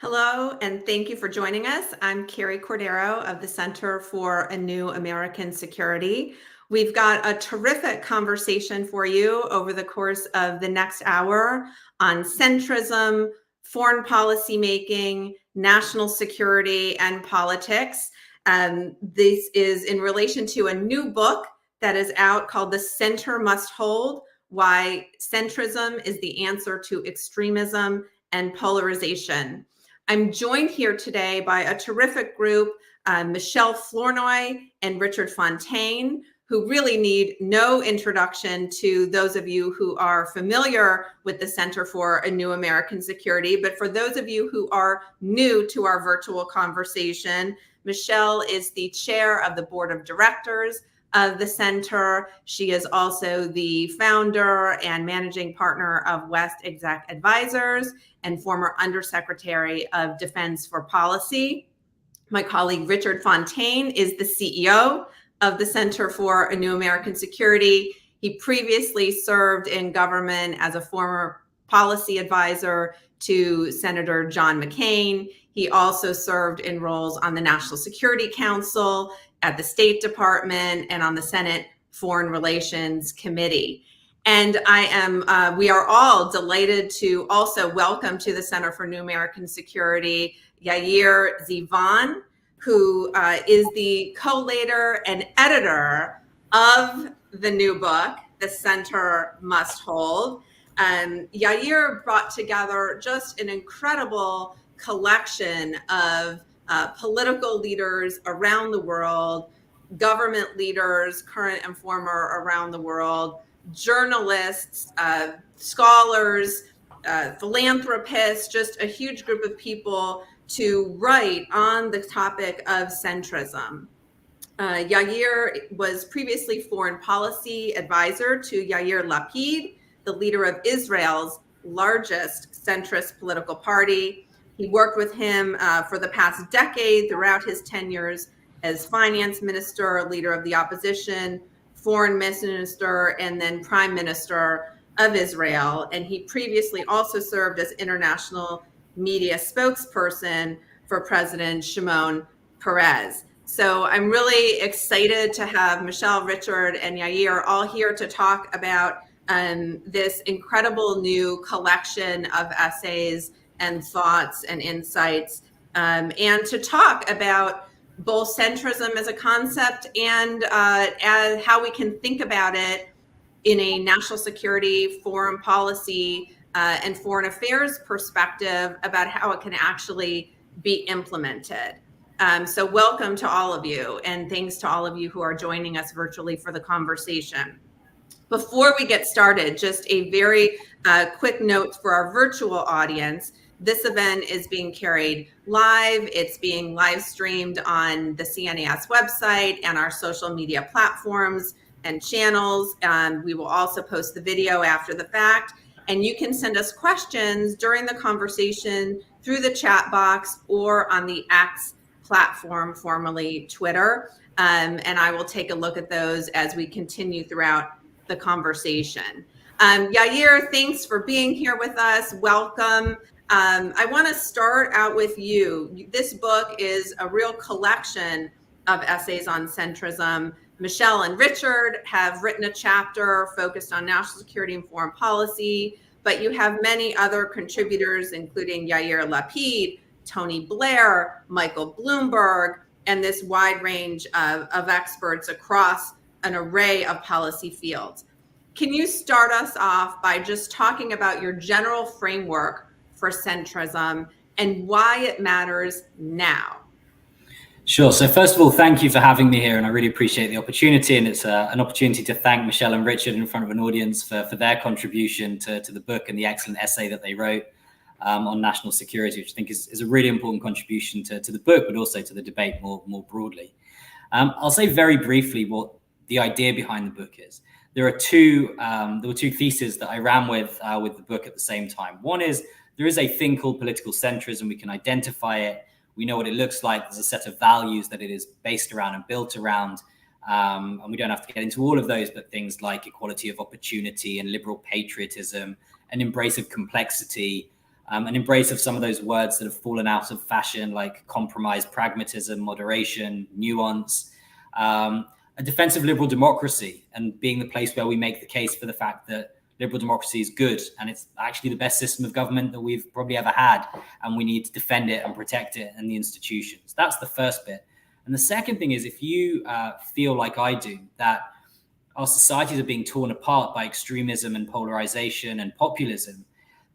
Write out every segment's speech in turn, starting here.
Hello, and thank you for joining us. I'm Carrie Cordero of the Center for a New American Security. We've got a terrific conversation for you over the course of the next hour on centrism, foreign policy making, national security, and politics. This is in relation to a new book that is out called The Center Must Hold: Why Centrism is the Answer to Extremism and Polarization. I'm joined here today by a terrific group, Michèle Flournoy and Richard Fontaine, who really need no introduction to those of you who are familiar with the Center for a New American Security. But for those of you who are new to our virtual conversation, Michèle is the chair of the board of directors of the center. She is also the founder and managing partner of West Exec Advisors and former Undersecretary of Defense for Policy. My colleague Richard Fontaine is the CEO of the Center for a New American Security. He previously served in government as a former policy advisor to Senator John McCain. He also served in roles on the National Security Council, at the State Department, and on the Senate Foreign Relations Committee. And we are all delighted to also welcome to the Center for New American Security Yair Zivan, who is the collator and editor of the new book, The Center Must Hold. Yair brought together just an incredible collection of political leaders around the world, government leaders, current and former around the world, journalists, scholars, philanthropists, just a huge group of people to write on the topic of centrism. Yair was previously foreign policy advisor to Yair Lapid, the leader of Israel's largest centrist political party. He worked with him for the past decade throughout his tenures as finance minister, leader of the opposition, foreign minister, and then prime minister of Israel. And he previously also served as international media spokesperson for President Shimon Peres. So I'm really excited to have Michèle, Richard, and Yair all here to talk about this incredible new collection of essays and thoughts and insights, and to talk about both centrism as a concept and as how we can think about it in a national security, foreign policy, and foreign affairs perspective about how it can actually be implemented. So welcome to all of you, and thanks to all of you who are joining us virtually for the conversation. Before we get started, just a very quick note for our virtual audience. This event is being carried live. It's being live streamed on the CNAS website and our social media platforms and channels. We will also post the video after the fact. And you can send us questions during the conversation through the chat box or on the X platform, formerly Twitter. And I will take a look at those as we continue throughout the conversation. Yair, thanks for being here with us. Welcome. I want to start out with you. This book is a real collection of essays on centrism. Michèle and Richard have written a chapter focused on national security and foreign policy, but you have many other contributors, including Yair Lapid, Tony Blair, Michael Bloomberg, and this wide range of experts across an array of policy fields. Can you start us off by just talking about your general framework for centrism and why it matters now? Sure. So first of all, thank you for having me here, and I really appreciate the opportunity. And it's an opportunity to thank Michèle and Richard in front of an audience for their contribution to the book and the excellent essay that they wrote on national security, which I think is a really important contribution to the book, but also to the debate more broadly. I'll say very briefly what the idea behind the book is. There were two theses that I ran with the book at the same time. One is there is a thing called political centrism. We can identify it. We know what it looks like. There's a set of values that it is based around and built around. And we don't have to get into all of those, but things like equality of opportunity and liberal patriotism, an embrace of complexity, an embrace of some of those words that have fallen out of fashion, like compromise, pragmatism, moderation, nuance, a defense of liberal democracy and being the place where we make the case for the fact that liberal democracy is good and it's actually the best system of government that we've probably ever had, and we need to defend it and protect it and the institutions. That's the first bit. And the second thing is, if you feel like I do, that our societies are being torn apart by extremism and polarization and populism,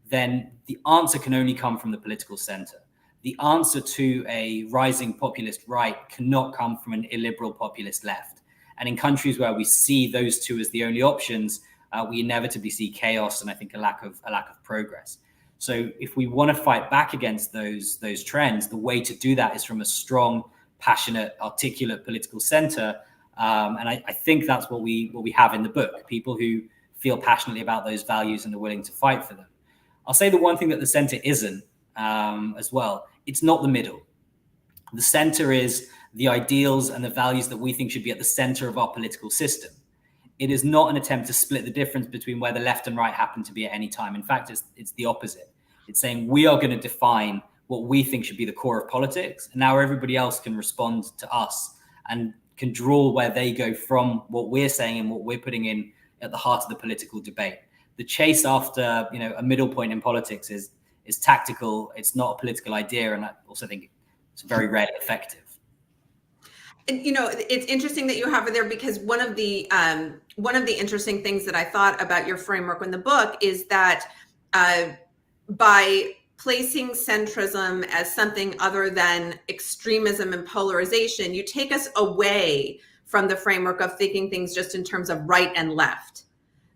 then the answer can only come from the political center. The answer to a rising populist right cannot come from an illiberal populist left. And in countries where we see those two as the only options, we inevitably see chaos and I think a lack of progress. So if we want to fight back against those trends, the way to do that is from a strong, passionate, articulate political center. And I think that's what we have in the book, people who feel passionately about those values and are willing to fight for them. I'll say the one thing that the center isn't as well, it's not the middle. The center is the ideals and the values that we think should be at the center of our political system. It is not an attempt to split the difference between where the left and right happen to be at any time. In fact, it's the opposite. It's saying we are going to define what we think should be the core of politics, and now everybody else can respond to us and can draw where they go from what we're saying and what we're putting in at the heart of the political debate. The chase after, a middle point in politics is tactical. It's not a political idea, and I also think it's very rarely effective. And, it's interesting that you have it there, because one of the interesting things that I thought about your framework in the book is that by placing centrism as something other than extremism and polarization, you take us away from the framework of thinking things just in terms of right and left.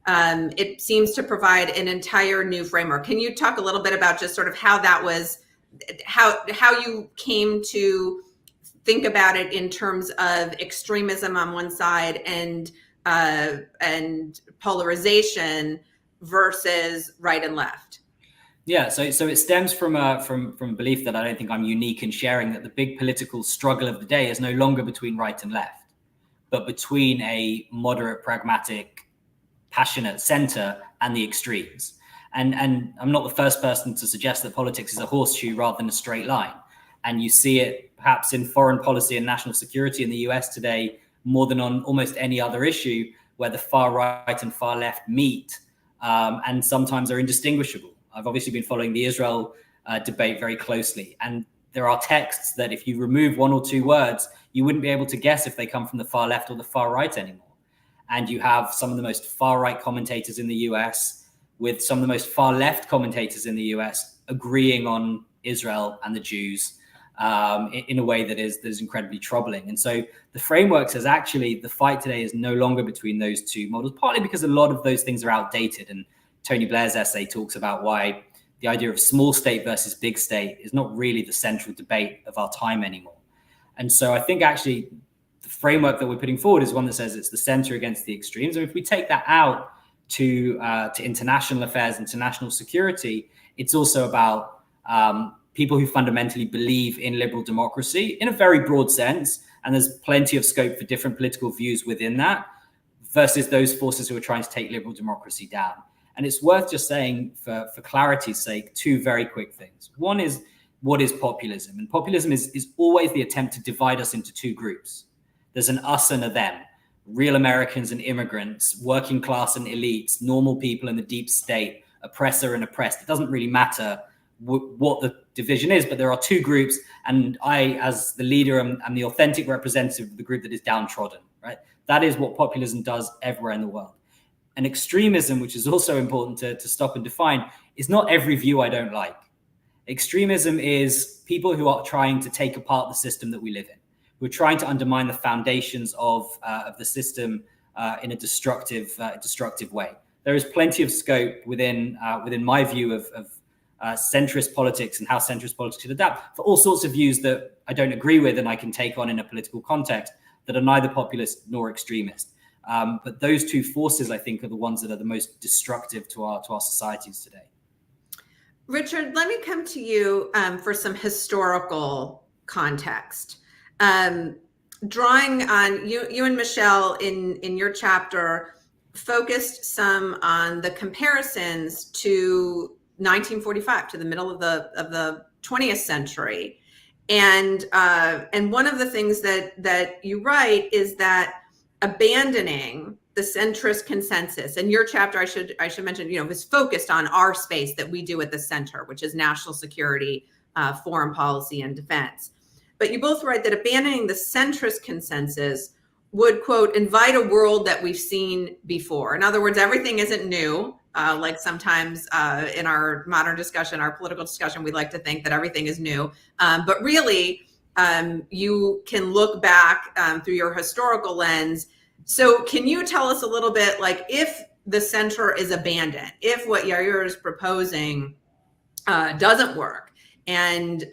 It seems to provide an entire new framework. Can you talk a little bit about just sort of how that was, how you came to think about it in terms of extremism on one side and polarization versus right and left? Yeah, so it stems from a belief that I don't think I'm unique in sharing, that the big political struggle of the day is no longer between right and left, but between a moderate, pragmatic, passionate center and the extremes. And I'm not the first person to suggest that politics is a horseshoe rather than a straight line. And you see it perhaps in foreign policy and national security in the US today more than on almost any other issue, where the far right and far left meet and sometimes are indistinguishable. I've obviously been following the Israel debate very closely, and there are texts that if you remove one or two words, you wouldn't be able to guess if they come from the far left or the far right anymore. And you have some of the most far right commentators in the US with some of the most far left commentators in the US agreeing on Israel and the Jews in a way that is incredibly troubling. And so the framework says actually the fight today is no longer between those two models, partly because a lot of those things are outdated. And Tony Blair's essay talks about why the idea of small state versus big state is not really the central debate of our time anymore. And so I think actually the framework that we're putting forward is one that says it's the center against the extremes. And if we take that out to international affairs, international security, it's also about people who fundamentally believe in liberal democracy in a very broad sense. And there's plenty of scope for different political views within that versus those forces who are trying to take liberal democracy down. And it's worth just saying, for clarity's sake, two very quick things. One is, what is populism? And populism is always the attempt to divide us into two groups. There's an us and a them, real Americans and immigrants, working class and elites, normal people in the deep state, oppressor and oppressed. It doesn't really matter what the division is, but there are two groups. And I, as the leader, am the authentic representative of the group that is downtrodden, right? That is what populism does everywhere in the world. And extremism, which is also important to stop and define, is not every view I don't like. Extremism is people who are trying to take apart the system that we live in, who are trying to undermine the foundations of the system in a destructive way. There is plenty of scope within my view of centrist politics and how centrist politics should adapt for all sorts of views that I don't agree with and I can take on in a political context that are neither populist nor extremist. But those two forces, I think, are the ones that are the most destructive to our societies today. Richard, let me come to you for some historical context. Drawing on you and Michelle in your chapter focused some on the comparisons to 1945 to the middle of the 20th century. And one of the things that you write is that abandoning the centrist consensus, and your chapter, I should mention, was focused on our space that we do at the center, which is national security, foreign policy, and defense. But you both write that abandoning the centrist consensus would, quote, invite a world that we've seen before. In other words, everything isn't new. Like sometimes in our modern discussion, our political discussion, we like to think that everything is new. But really, you can look back through your historical lens. So can you tell us a little bit, like, if the center is abandoned, if what Yair is proposing doesn't work, and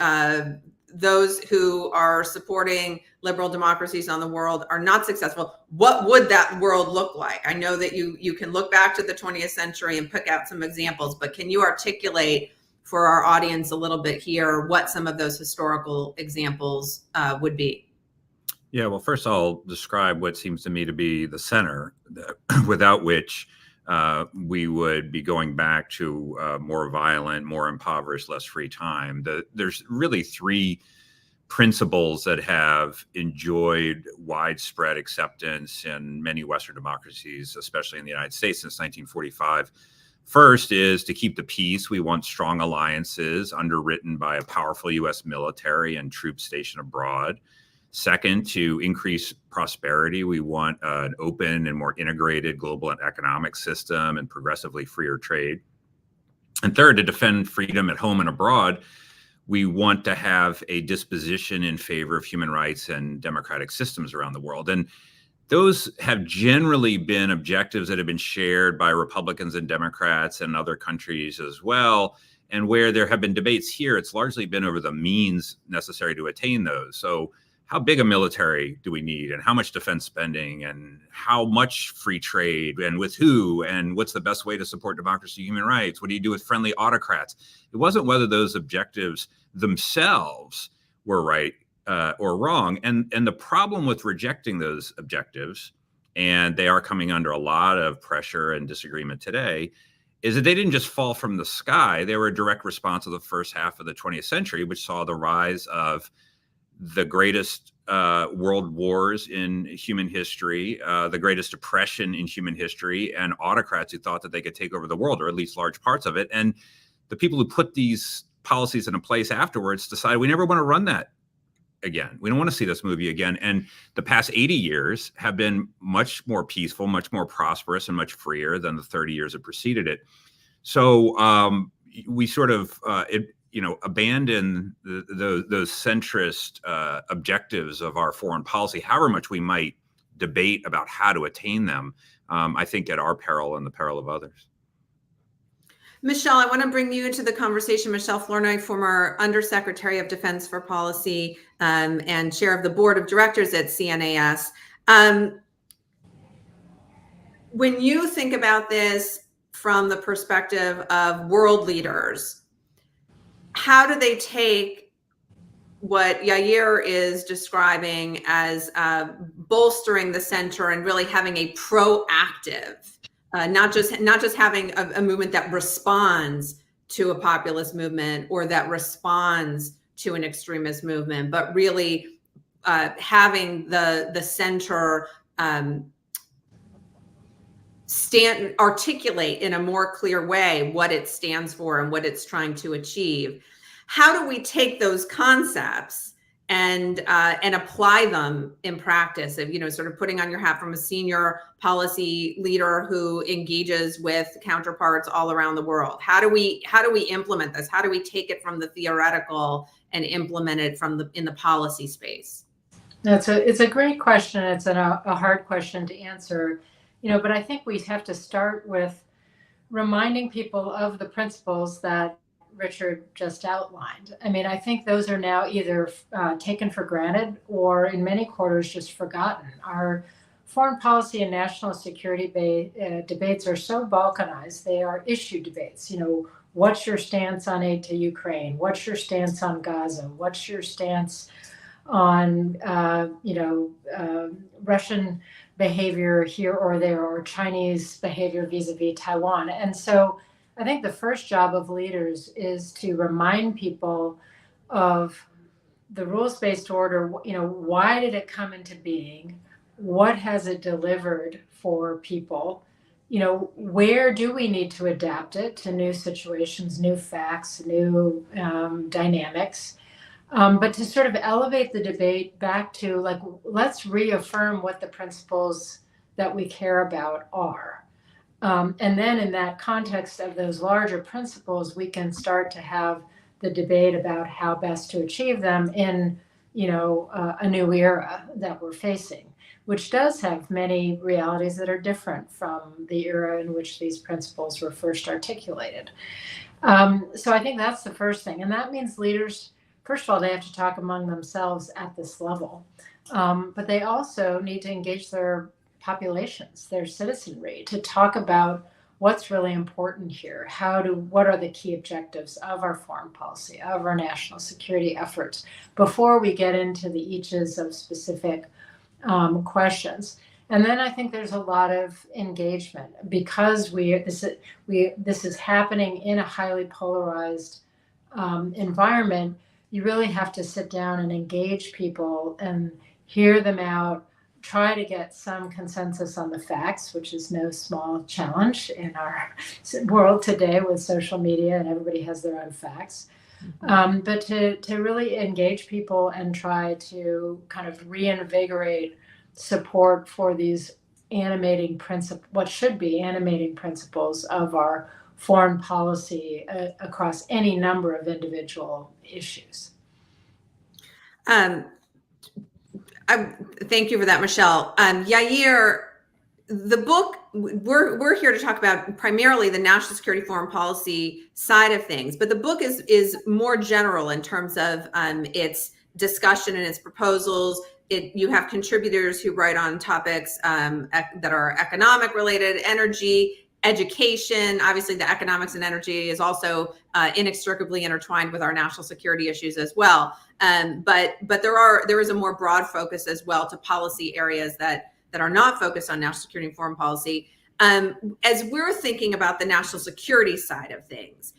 those who are supporting liberal democracies on the world are not successful, what would that world look like? I know that you can look back to the 20th century and pick out some examples, but can you articulate for our audience a little bit here what some of those historical examples would be? Yeah, well, first I'll describe what seems to me to be the center, without which we would be going back to more violent, more impoverished, less free time. There's really three principles that have enjoyed widespread acceptance in many Western democracies, especially in the United States since 1945. First is to keep the peace. We want strong alliances underwritten by a powerful U.S. military and troops stationed abroad. Second, to increase prosperity. We want an open and more integrated global and economic system and progressively freer trade. And third, to defend freedom at home and abroad. We want to have a disposition in favor of human rights and democratic systems around the world. And those have generally been objectives that have been shared by Republicans and Democrats and other countries as well. And where there have been debates here, it's largely been over the means necessary to attain those. So how big a military do we need, and how much defense spending, and how much free trade, and with who, and what's the best way to support democracy and human rights? What do you do with friendly autocrats? It wasn't whether those objectives themselves were right or wrong. And the problem with rejecting those objectives, and they are coming under a lot of pressure and disagreement today, is that they didn't just fall from the sky. They were a direct response of the first half of the 20th century, which saw the rise of the greatest world wars in human history, the greatest depression in human history, and autocrats who thought that they could take over the world, or at least large parts of it. And the people who put these policies into place afterwards decided we never want to run that again. We don't want to see this movie again. And the past 80 years have been much more peaceful, much more prosperous, and much freer than the 30 years that preceded it. So we sort of abandon those centrist objectives of our foreign policy, however much we might debate about how to attain them, I think at our peril and the peril of others. Michèle, I want to bring you into the conversation. Michèle Flournoy, former Undersecretary of Defense for Policy and Chair of the Board of Directors at CNAS. When you think about this from the perspective of world leaders, how do they take what Yair is describing as bolstering the center and really having a proactive, not just having a movement that responds to a populist movement or that responds to an extremist movement, but really having the center articulate in a more clear way what it stands for and what it's trying to achieve? How do we take those concepts and apply them in practice of, sort of putting on your hat from a senior policy leader who engages with counterparts all around the world? How do we implement this? How do we take it from the theoretical and implement it in the policy space? It's a great question. It's a hard question to answer, but I think we have to start with reminding people of the principles that Richard just outlined. I mean, I think those are now either taken for granted or in many quarters just forgotten. Our foreign policy and national security debates are so balkanized. They are issue debates. What's your stance on aid to Ukraine? What's your stance on Gaza? What's your stance on, Russian behavior here or there, or Chinese behavior vis-a-vis Taiwan? And so I think the first job of leaders is to remind people of the rules-based order. Why did it come into being? What has it delivered for people? Where do we need to adapt it to new situations, new facts, new dynamics? But to sort of elevate the debate back to let's reaffirm what the principles that we care about are. And then in that context of those larger principles, we can start to have the debate about how best to achieve them in, a new era that we're facing, which does have many realities that are different from the era in which these principles were first articulated. So I think that's the first thing. And that means leaders, first of all, they have to talk among themselves at this level. But they also need to engage their populations, their citizenry, to talk about what's really important here. What are the key objectives of our foreign policy, of our national security efforts, before we get into the eaches of specific questions. And then I think there's a lot of engagement because this is happening in a highly polarized environment. You really have to sit down and engage people and hear them out, try to get some consensus on the facts, which is no small challenge in our world today with social media and everybody has their own facts. But to really engage people and try to kind of reinvigorate support for these what should be animating principles of our foreign policy across any number of individual issues. Thank you for that, Michèle. Yair, the book, we're here to talk about primarily the national security foreign policy side of things, but the book is more general in terms of its discussion and its proposals. You have contributors who write on topics that are economic related, energy, education. Obviously, the economics and energy is also inextricably intertwined with our national security issues as well. But there is a more broad focus as well to policy areas that are not focused on national security and foreign policy. As we're thinking about the national security side of things,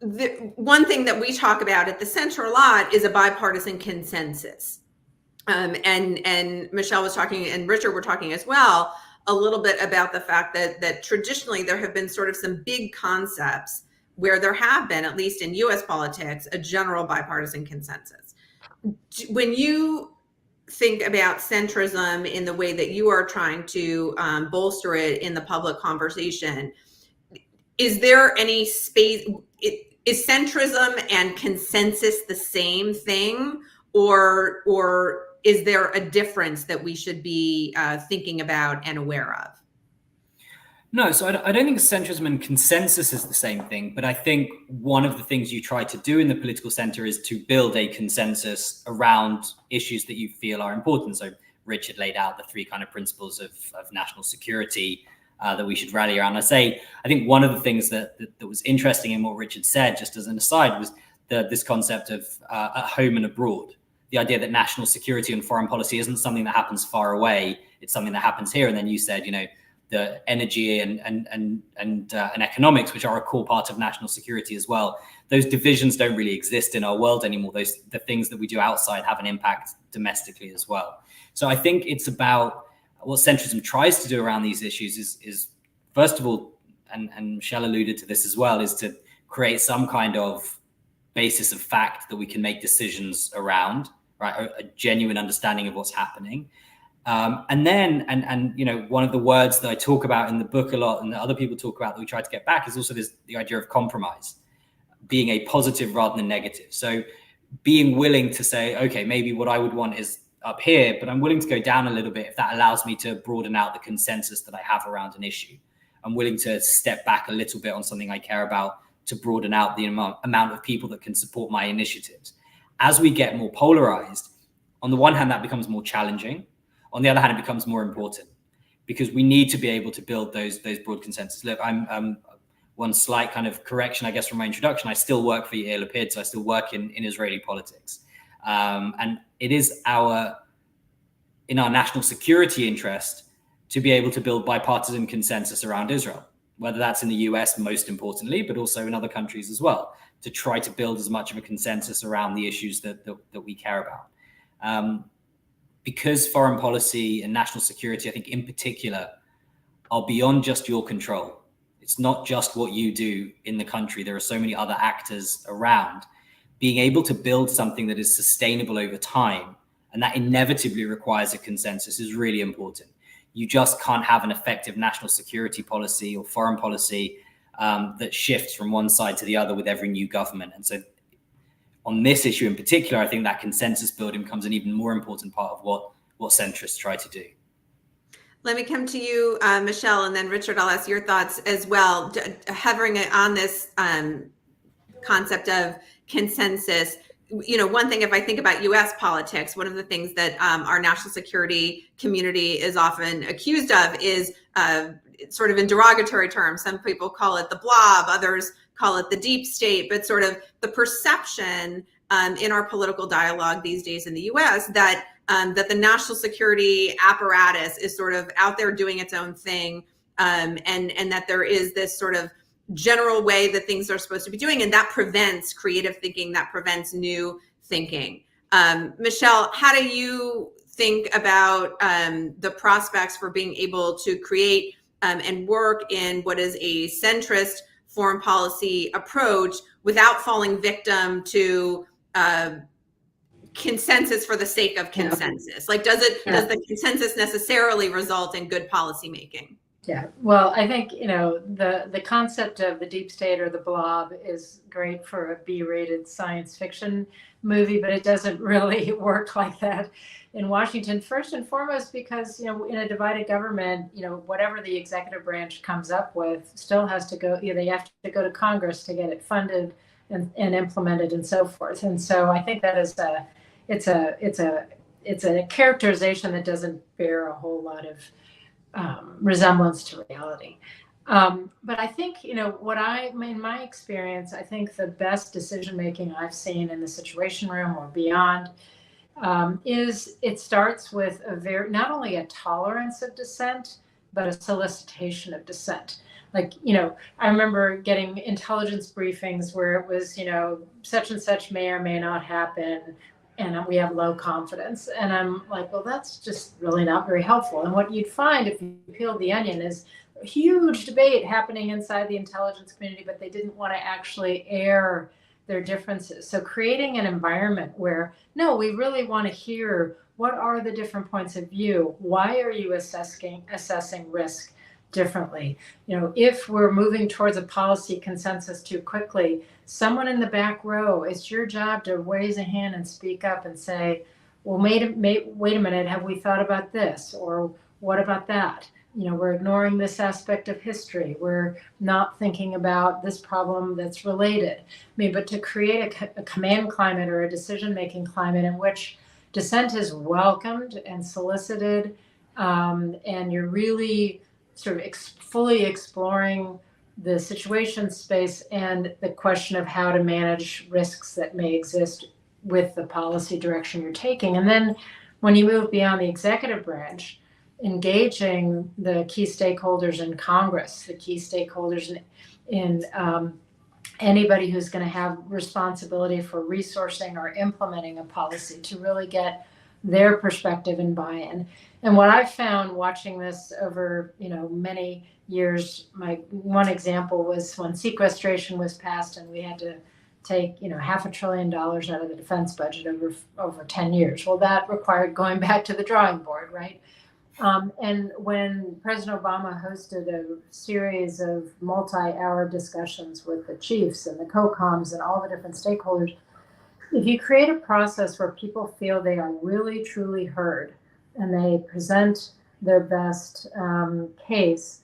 the one thing that we talk about at the center a lot is a bipartisan consensus. And Michèle was talking, and Richard were talking as well, a little bit about the fact that traditionally there have been sort of some big concepts where there have been, at least in US politics, a general bipartisan consensus. When you think about centrism in the way that you are trying to bolster it in the public conversation, is there any space? Is centrism and consensus the same thing, or is there a difference that we should be thinking about and aware of? No, so I don't think centrism and consensus is the same thing, but I think one of the things you try to do in the political center is to build a consensus around issues that you feel are important. So Richard laid out the three kind of principles of national security that we should rally around. I think one of the things that was interesting in what Richard said, just as an aside, was this concept of at home and abroad. The idea that national security and foreign policy isn't something that happens far away; it's something that happens here. And then you said, the energy and economics, which are a core part of national security as well. Those divisions don't really exist in our world anymore. The things that we do outside have an impact domestically as well. So I think it's about what centrism tries to do around these issues is first of all, and Michèle alluded to this as well, is to create some kind of basis of fact that we can make decisions around, right? A genuine understanding of what's happening. And then one of the words that I talk about in the book a lot and that other people talk about that we try to get back is also the idea of compromise, being a positive rather than negative. So being willing to say, okay, maybe what I would want is up here, but I'm willing to go down a little bit if that allows me to broaden out the consensus that I have around an issue. I'm willing to step back a little bit on something I care about to broaden out the amount of people that can support my initiatives. As we get more polarized, on the one hand, that becomes more challenging. On the other hand, it becomes more important because we need to be able to build those broad consensus. Look, I'm one slight kind of correction, I guess, from my introduction. I still work for Yair Lapid, so I still work in Israeli politics. And it is in our national security interest to be able to build bipartisan consensus around Israel, whether that's in the US most importantly, but also in other countries as well, to try to build as much of a consensus around the issues that we care about. Because foreign policy and national security, I think in particular, are beyond just your control. It's not just what you do in the country. There are so many other actors around. Being able to build something that is sustainable over time, and that inevitably requires a consensus, is really important. You just can't have an effective national security policy or foreign policy that shifts from one side to the other with every new government. And so on this issue in particular, I think that consensus building becomes an even more important part of what centrists try to do. Let me come to you, Michelle, and then Richard, I'll ask your thoughts as well. Hovering on this concept of consensus, one thing, if I think about US politics, one of the things that our national security community is often accused of is sort of in derogatory terms. Some people call it the blob, others call it the deep state, but sort of the perception in our political dialogue these days in the US that the national security apparatus is sort of out there doing its own thing, and that there is this sort of general way that things are supposed to be doing, and that prevents creative thinking, that prevents new thinking. Michelle, how do you think about the prospects for being able to create and work in what is a centrist foreign policy approach without falling victim to consensus for the sake of consensus? Like, does the consensus necessarily result in good policy making? Yeah, well, I think, the concept of the deep state or the blob is great for a B-rated science fiction movie, but it doesn't really work like that in Washington. First and foremost, because, in a divided government, whatever the executive branch comes up with still has to go, they have to go to Congress to get it funded and implemented and so forth. And so I think that is it's a characterization that doesn't bear a whole lot of resemblance to reality. But I think, in my experience, I think the best decision-making I've seen in the Situation Room or beyond is it starts with not only a tolerance of dissent, but a solicitation of dissent. Like, I remember getting intelligence briefings where it was, such and such may or may not happen, and we have low confidence. And I'm like, well, that's just really not very helpful. And what you'd find if you peeled the onion is a huge debate happening inside the intelligence community, but they didn't want to actually air their differences. So creating an environment where, no, we really want to hear what are the different points of view? Why are you assessing risk differently? If we're moving towards a policy consensus too quickly, someone in the back row, it's your job to raise a hand and speak up and say, well, wait a minute, have we thought about this? Or what about that? We're ignoring this aspect of history. We're not thinking about this problem that's related. But to create a command climate or a decision-making climate in which dissent is welcomed and solicited, and you're really sort of fully exploring the situation space and the question of how to manage risks that may exist with the policy direction you're taking. And then when you move beyond the executive branch, engaging the key stakeholders in Congress, the key stakeholders in anybody who's going to have responsibility for resourcing or implementing a policy to really get their perspective and buy-in. And what I've found watching this over, many years, my one example was when sequestration was passed and we had to take, $500 billion out of the defense budget over 10 years. Well, that required going back to the drawing board, right? And when President Obama hosted a series of multi-hour discussions with the chiefs and the COCOMs and all the different stakeholders, if you create a process where people feel they are really, truly heard and they present their best case,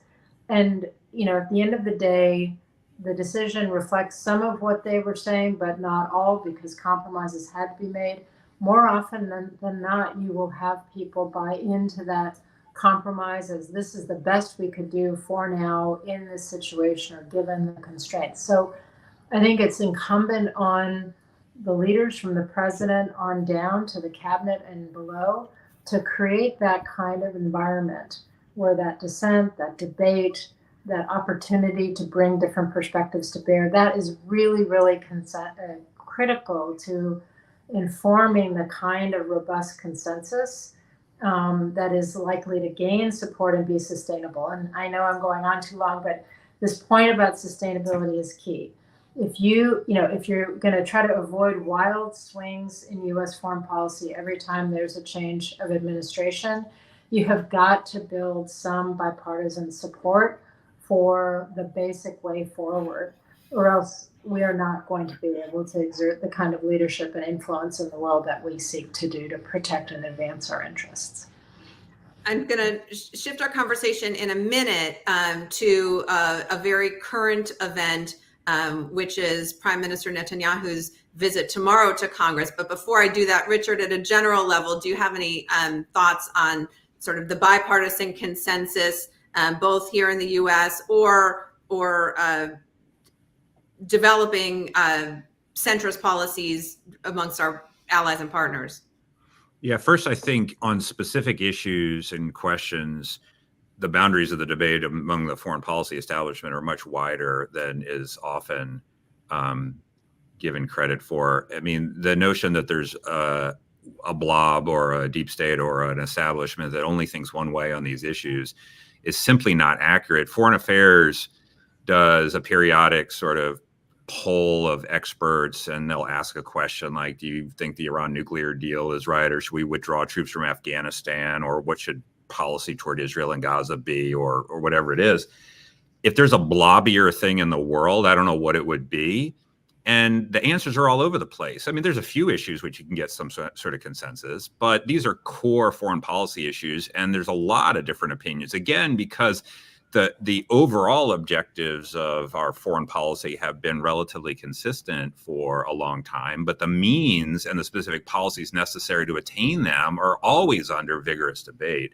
and, at the end of the day, the decision reflects some of what they were saying, but not all, because compromises had to be made. More often than not, you will have people buy into that compromise as this is the best we could do for now in this situation or given the constraints. So I think it's incumbent on the leaders from the president on down to the cabinet and below to create that kind of environment where that dissent, that debate, that opportunity to bring different perspectives to bear, that is really, really critical to informing the kind of robust consensus that is likely to gain support and be sustainable. And I know I'm going on too long, but this point about sustainability is key. If you're going to try to avoid wild swings in U.S. foreign policy every time there's a change of administration, you have got to build some bipartisan support for the basic way forward, or else we are not going to be able to exert the kind of leadership and influence in the world that we seek to do to protect and advance our interests. I'm going to shift our conversation in a minute to a very current event, which is Prime Minister Netanyahu's visit tomorrow to Congress. But before I do that, Richard, at a general level, do you have any thoughts on sort of the bipartisan consensus, both here in the U.S. or developing centrist policies amongst our allies and partners? Yeah, first, I think on specific issues and questions, the boundaries of the debate among the foreign policy establishment are much wider than is often given credit for. I mean, the notion that there's a blob or a deep state or an establishment that only thinks one way on these issues is simply not accurate. Foreign Affairs does a periodic sort of poll of experts, and they'll ask a question like, do you think the Iran nuclear deal is right, or should we withdraw troops from Afghanistan, or what should policy toward Israel and Gaza be, or whatever it is. If there's a blobbier thing in the world, I don't know what it would be. And the answers are all over the place. I mean, there's a few issues which you can get some sort of consensus, but these are core foreign policy issues, and there's a lot of different opinions. Again, because the overall objectives of our foreign policy have been relatively consistent for a long time, but the means and the specific policies necessary to attain them are always under vigorous debate.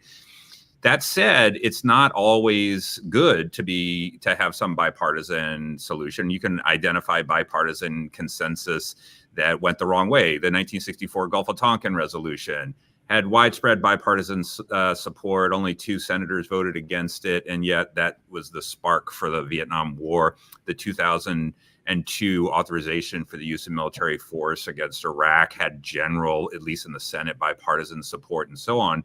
That said, it's not always good to have some bipartisan solution. You can identify bipartisan consensus that went the wrong way. The 1964 Gulf of Tonkin resolution had widespread bipartisan support. Only 2 senators voted against it, and yet that was the spark for the Vietnam War. The 2002 authorization for the use of military force against Iraq had general, at least in the Senate, bipartisan support, and so on.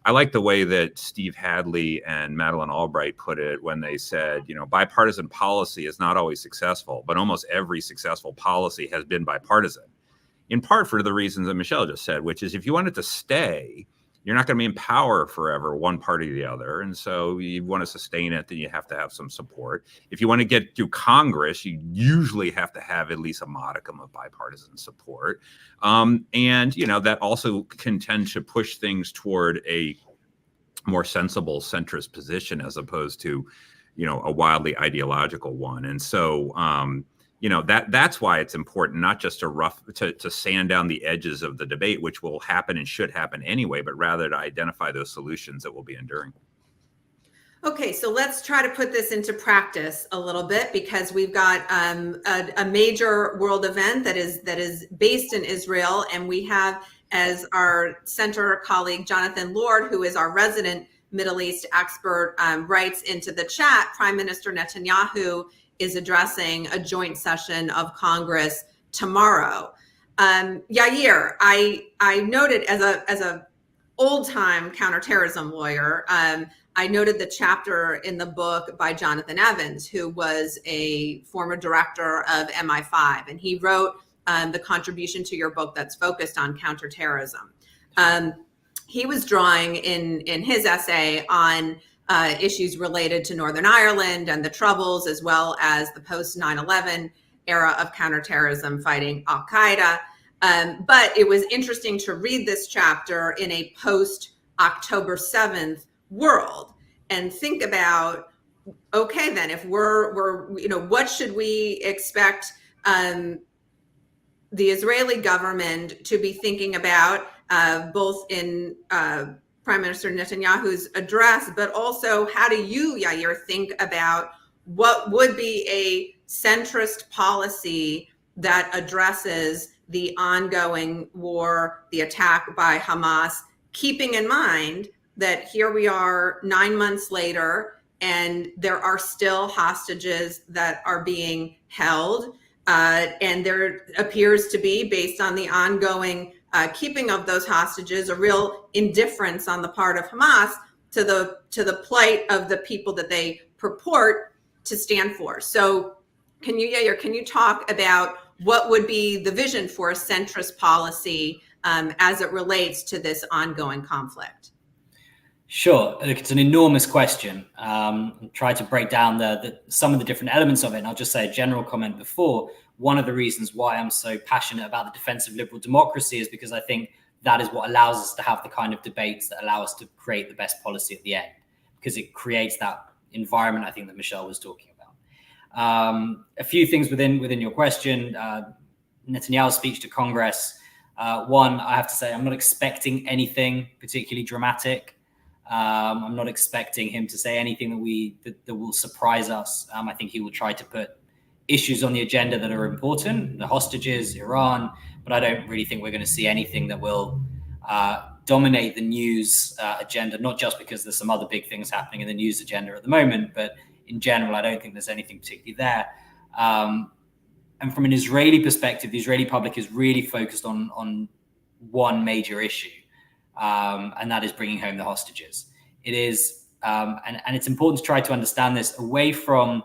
I like the way that Steve Hadley and Madeleine Albright put it when they said, bipartisan policy is not always successful, but almost every successful policy has been bipartisan. In part for the reasons that Michèle just said, which is if you want it to stay, you're not going to be in power forever, one party or the other. And so you want to sustain it, then you have to have some support. If you want to get through Congress, you usually have to have at least a modicum of bipartisan support. And, that also can tend to push things toward a more sensible centrist position as opposed to, a wildly ideological one. And so, that's why it's important not just to sand down the edges of the debate, which will happen and should happen anyway, but rather to identify those solutions that will be enduring. Okay, so let's try to put this into practice a little bit, because we've got a major world event that is based in Israel, and we have as our center colleague Jonathan Lord, who is our resident Middle East expert, writes into the chat, Prime Minister Netanyahu is addressing a joint session of Congress tomorrow. Yair, I noted as a old-time counterterrorism lawyer, I noted the chapter in the book by Jonathan Evans, who was a former director of MI5, and he wrote the contribution to your book that's focused on counterterrorism. He was drawing in his essay on issues related to Northern Ireland and the Troubles, as well as the post 9/11 era of counterterrorism fighting Al-Qaeda. But it was interesting to read this chapter in a post October 7th world and think about, okay, then if we're what should we expect the Israeli government to be thinking about, both in Prime Minister Netanyahu's address, but also how do you, Yair, think about what would be a centrist policy that addresses the ongoing war, the attack by Hamas, keeping in mind that here we are 9 months later, and there are still hostages that are being held. And there appears to be, based on the ongoing keeping of those hostages, a real indifference on the part of Hamas to the plight of the people that they purport to stand for. So Yair, can you talk about what would be the vision for a centrist policy as it relates to this ongoing conflict? Sure. Look, it's an enormous question. Try to break down some of the different elements of it. And I'll just say a general comment before. One of the reasons why I'm so passionate about the defense of liberal democracy is because I think that is what allows us to have the kind of debates that allow us to create the best policy at the end, because it creates that environment I think that Michèle was talking about. A few things within your question. Netanyahu's speech to Congress. One, I have to say, I'm not expecting anything particularly dramatic. I'm not expecting him to say anything that will surprise us. I think he will try to put issues on the agenda that are important, the hostages, Iran, but I don't really think we're going to see anything that will dominate the news agenda, not just because there's some other big things happening in the news agenda at the moment, but in general, I don't think there's anything particularly there. And from an Israeli perspective, the Israeli public is really focused on one major issue, and that is bringing home the hostages. It is, and it's important to try to understand this away from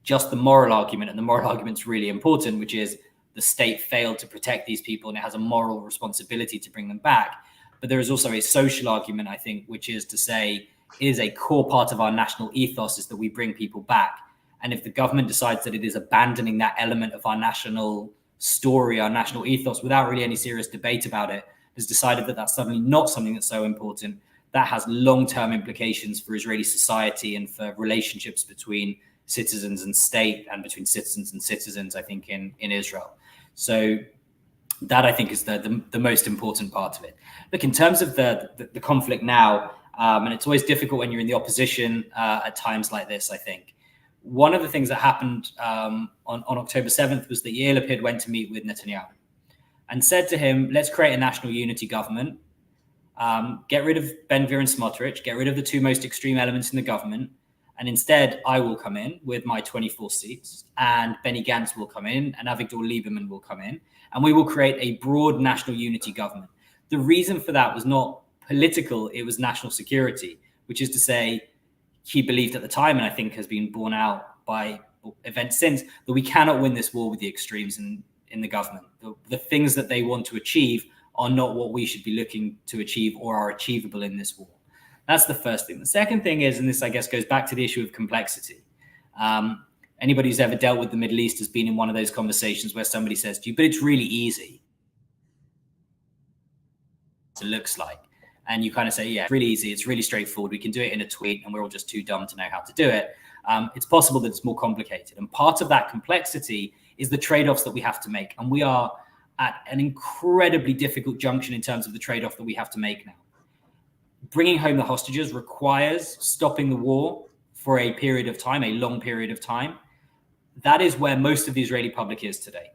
just the moral argument, and the moral argument's really important, which is the state failed to protect these people and it has a moral responsibility to bring them back. But there is also a social argument, I think, which is to say it is a core part of our national ethos is that we bring people back. And if the government decides that it is abandoning that element of our national story, our national ethos, without really any serious debate about it, has decided that that's suddenly not something that's so important, that has long-term implications for Israeli society and for relationships between citizens and state and between citizens and citizens, I think, in Israel. So that, I think, is the most important part of it. Look, in terms of the conflict now, and it's always difficult when you're in the opposition at times like this, I think. One of the things that happened on October 7th was that Yair Lapid went to meet with Netanyahu and said to him, let's create a national unity government, get rid of Ben Gvir and Smotrich, get rid of the two most extreme elements in the government, and instead I will come in with my 24 seats, and Benny Gantz will come in, and Avigdor Lieberman will come in, and we will create a broad national unity government. The reason for that was not political, it was national security, which is to say, he believed at the time, and I think has been borne out by events since, that we cannot win this war with the extremes in the government. The things that they want to achieve are not what we should be looking to achieve or are achievable in this war. That's the first thing. The second thing is, and this, I guess, goes back to the issue of complexity. Anybody who's ever dealt with the Middle East has been in one of those conversations where somebody says to you, but it's really easy. It looks like. And you kind of say, yeah, it's really easy. It's really straightforward. We can do it in a tweet and we're all just too dumb to know how to do it. It's possible that it's more complicated. And part of that complexity is the trade-offs that we have to make. And we are at an incredibly difficult junction in terms of the trade-off that we have to make now. Bringing home the hostages requires stopping the war for a period of time, a long period of time. That is where most of the Israeli public is today,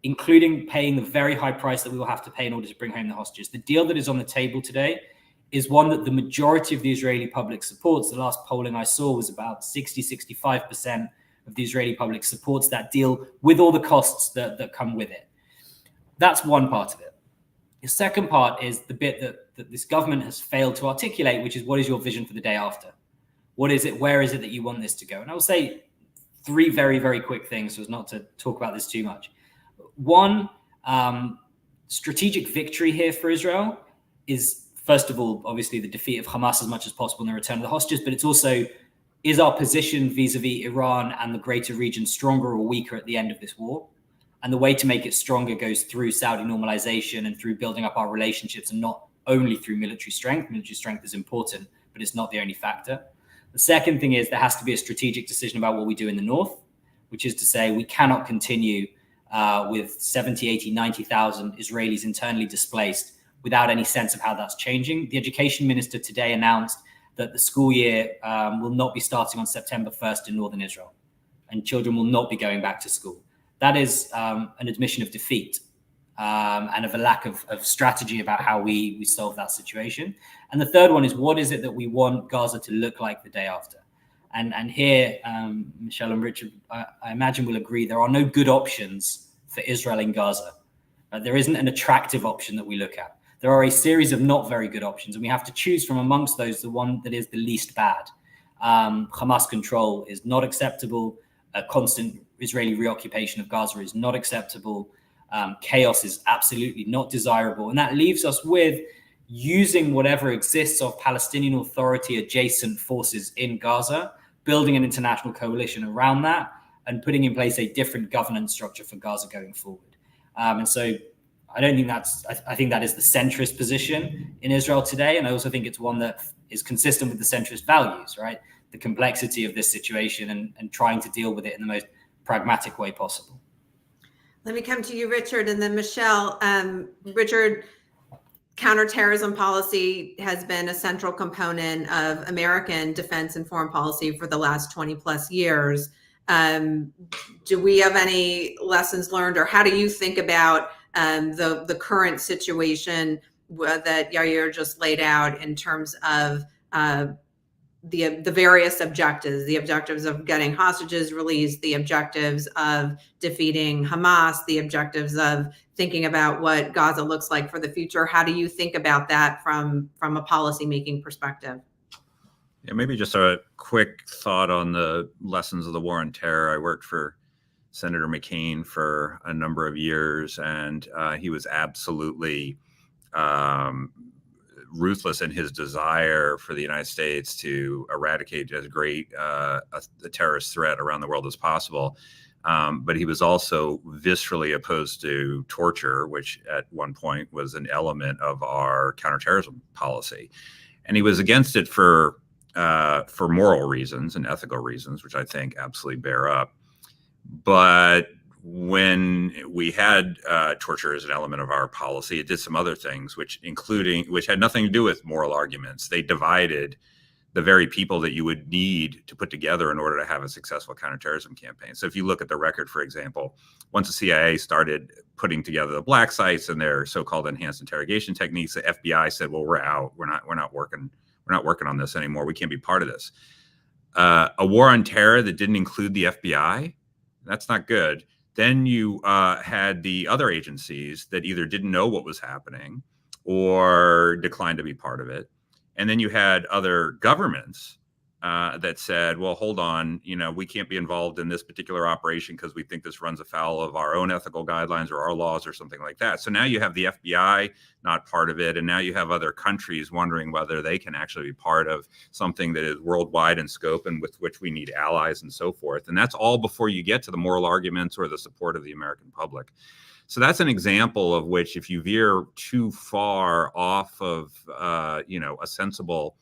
including paying the very high price that we will have to pay in order to bring home the hostages. The deal that is on the table today is one that the majority of the Israeli public supports. The last polling I saw was about 60-65% of the Israeli public supports that deal with all the costs that come with it. That's one part of it. The second part is the bit that this government has failed to articulate, which is, what is your vision for the day after? What is it? Where is it that you want this to go? And I will say three very, very quick things so as not to talk about this too much. One, strategic victory here for Israel is, first of all, obviously the defeat of Hamas as much as possible and the return of the hostages, but it's also, is our position vis-a-vis Iran and the greater region stronger or weaker at the end of this war? And the way to make it stronger goes through Saudi normalization and through building up our relationships, and not only through military strength. Military strength is important, but it's not the only factor. The second thing is there has to be a strategic decision about what we do in the north, which is to say we cannot continue with 70, 80, 90,000 Israelis internally displaced without any sense of how that's changing. The education minister today announced that the school year will not be starting on September 1st in northern Israel, and children will not be going back to school. That is an admission of defeat. and of a lack of strategy about how we solve that situation. And the third one is, what is it that we want Gaza to look like the day after? And here, Michèle and Richard, I imagine will agree, there are no good options for Israel in Gaza. There isn't an attractive option that we look at. There are a series of not very good options, and we have to choose from amongst those the one that is the least bad. Hamas control is not acceptable. A constant Israeli reoccupation of Gaza is not acceptable. Chaos is absolutely not desirable. And that leaves us with using whatever exists of Palestinian Authority adjacent forces in Gaza, building an international coalition around that, and putting in place a different governance structure for Gaza going forward. And so I don't think I think that is the centrist position in Israel today. And I also think it's one that is consistent with the centrist values, right? The complexity of this situation and trying to deal with it in the most pragmatic way possible. Let me come to you, Richard, and then Michèle. Richard, counterterrorism policy has been a central component of American defense and foreign policy for the last 20 plus years. Do we have any lessons learned, or how do you think about the current situation that Yair just laid out in terms of the various objectives, the objectives of getting hostages released, the objectives of defeating Hamas, the objectives of thinking about what Gaza looks like for the future? How do you think about that from a policymaking perspective? Yeah, maybe just a quick thought on the lessons of the war on terror. I worked for Senator McCain for a number of years, and he was absolutely ruthless in his desire for the United States to eradicate as great a terrorist threat around the world as possible. But he was also viscerally opposed to torture, which at one point was an element of our counterterrorism policy. And he was against it for moral reasons and ethical reasons, which I think absolutely bear up. But when we had torture as an element of our policy, it did some other things, which had nothing to do with moral arguments. They divided the very people that you would need to put together in order to have a successful counterterrorism campaign. So if you look at the record, for example, once the CIA started putting together the black sites and their so-called enhanced interrogation techniques, the FBI said, "Well, we're out. We're not working on this anymore. We can't be part of this." A war on terror that didn't include the FBI, that's not good. Then you had the other agencies that either didn't know what was happening or declined to be part of it. And then you had other governments that said, well, hold on, we can't be involved in this particular operation because we think this runs afoul of our own ethical guidelines or our laws or something like that. So now you have the FBI not part of it. And now you have other countries wondering whether they can actually be part of something that is worldwide in scope and with which we need allies and so forth. And that's all before you get to the moral arguments or the support of the American public. So that's an example of which, if you veer too far off of, a sensible